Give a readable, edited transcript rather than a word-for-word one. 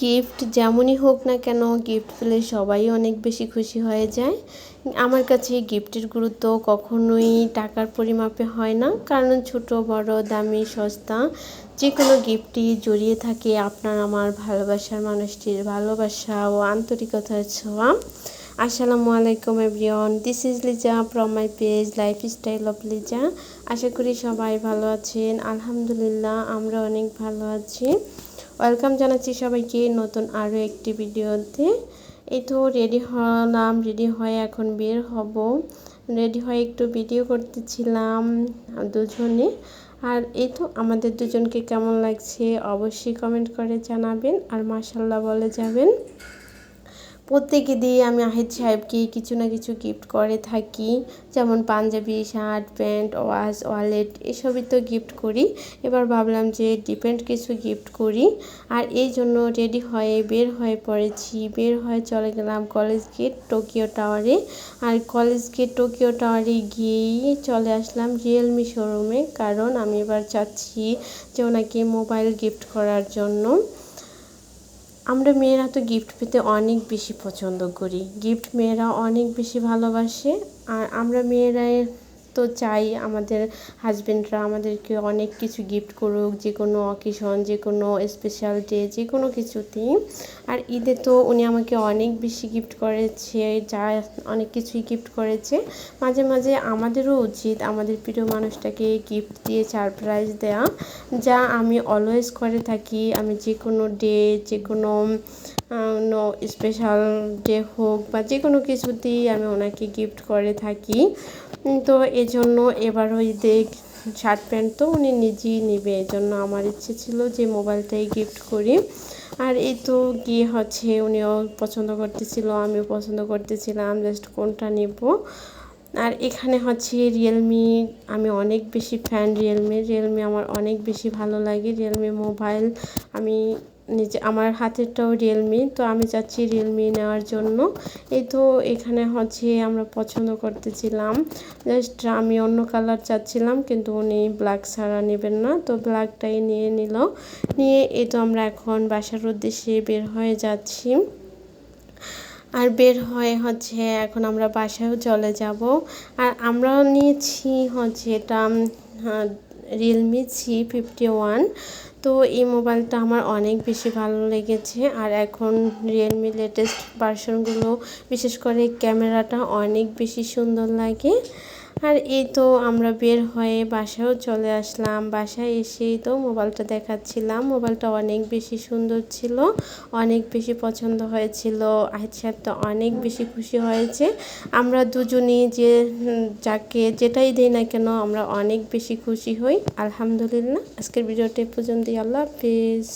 Gift যেমনই হোক না কেন, গিফট পেলে সবাই অনেক বেশি খুশি হয়ে যায়। আমার কাছে গিফটের গুরুত্ব কখনোই টাকার পরিমাপে হয় না, কারণ ছোট বড় দামি সস্তা যে কোনো গিফটই জড়িয়ে থাকে আপনার আমার ভালোবাসার মানুষটির ভালোবাসা ও আন্তরিকতার ছোঁয়া। আসসালামু আলাইকুম everyone, this is Liza from my page lifestyle of Liza. আশা করি সবাই ভালো আছেন। আলহামদুলিল্লাহ আমরা অনেক ভালো আছি। ওয়েলকাম জানাচ্ছি সবাইকে নতুন আরও একটি ভিডিওতে। এই তো রেডি হলাম, রেডি হয়ে এখন বের হব। রেডি হয়ে একটু ভিডিও করতেছিলাম দুজনে। আর এই তো আমাদের দুজনকে কেমন লাগছে অবশ্যই কমেন্ট করে জানাবেন আর মাশাআল্লাহ বলে যাবেন। প্রত্যেকে দিয়ে আমি আহিদ সাহেবকে কিছু না কিছু গিফট করে থাকি, যেমন panjabi, shirt, pant, watch, wallet এসবই তো গিফট করি। এবার ভাবলাম যে ডিফারেন্ট কিছু গিফট করি, আর এই জন্য রেডি হয়ে বের হয়ে পড়েছি। বের হয়ে চলে গেলাম কলেজ গেট টোকিও টাওয়ারে। আর কলেজ গেট টোকিও টাওয়ারে গিয়েই চলে আসলাম রিয়েলমি শোরুমে, কারণ আমি এবার চাচ্ছি যে ওনাকে মোবাইল গিফট করার জন্য। আমরা মেয়েরা তো গিফট পেতে অনেক বেশি পছন্দ করি, গিফট মেয়েরা অনেক বেশি ভালোবাসে। আর আমরা মেয়েরাই তো চাই আমাদের হাজব্যান্ডরা আমাদেরকে অনেক কিছু গিফট করুক, যে কোনো অকেশন, যে কোনো স্পেশাল ডে, যে কোনো কিছুতেই। আর ঈদে তো উনি আমাকে অনেক বেশি গিফট করেছে, যা অনেক কিছুই গিফট করেছে। মাঝে মাঝে আমাদেরও উচিত আমাদের প্রিয় মানুষটাকে গিফট দিয়ে সারপ্রাইজ দেওয়া, যা আমি অলওয়েজ করে থাকি। আমি যে কোনো ডে, যে কোনো স্পেশাল ডে হোক বা যে কোনো কিছুতেই আমি ওনাকে গিফট করে থাকি। তো এজন্য এবারও ঈদে শার্ট প্যান্ট তো উনি নিজেই নেবে, এজন্য আমার ইচ্ছে ছিল যে মোবাইলটাই গিফট করি। আর এই তো গিয়ে হচ্ছে উনিও পছন্দ করতেছিল, আমিও পছন্দ করতেছিলাম জাস্ট কোনটা নেব। আর এখানে হচ্ছে রিয়েলমি, আমি অনেক বেশি ফ্যান রিয়েলমি আমার অনেক বেশি ভালো লাগে। রিয়েলমি মোবাইল আমি নিজে, আমার হাতেরটাও রিয়েলমি, তো আমি চাচ্ছি রিয়েলমি নেওয়ার জন্য। এই তো এখানে হচ্ছে আমরা পছন্দ করতেছিলাম, জাস্ট আমি অন্য কালার চাচ্ছিলাম, কিন্তু উনি ব্ল্যাক ছাড়া নেবেন না, তো ব্ল্যাকটাই নিয়ে নিল। নিয়ে এই তো আমরা এখন বাসার উদ্দেশ্যে বের হয়ে যাচ্ছি। আর বের হয়ে হচ্ছে এখন আমরা বাসায়ও চলে যাব। আর আমরা নিয়েছি হচ্ছে এটা রিয়েলমি C51। তো এই মোবাইলটা আমার অনেক বেশি ভালো লেগেছে। আর এখন রিয়েলমি লেটেস্ট ভার্সনগুলো, বিশেষ করে ক্যামেরাটা অনেক বেশি সুন্দর লাগে। আর এই তো আমরা বের হয়ে বাসায়ও চলে আসলাম। বাসায় এসেই তো মোবাইলটা দেখাচ্ছিলাম, মোবাইলটা অনেক বেশি সুন্দর ছিল, অনেক বেশি পছন্দ হয়েছিল। আহিদ সাহেব তো অনেক বেশি খুশি হয়েছে। আমরা দুজনেই যে যাকে যেটাই দিই না কেন আমরা অনেক বেশি খুশি হই। আলহামদুলিল্লাহ। আজকের ভিডিওটা পর্যন্তই। আল্লাহ হাফিজ।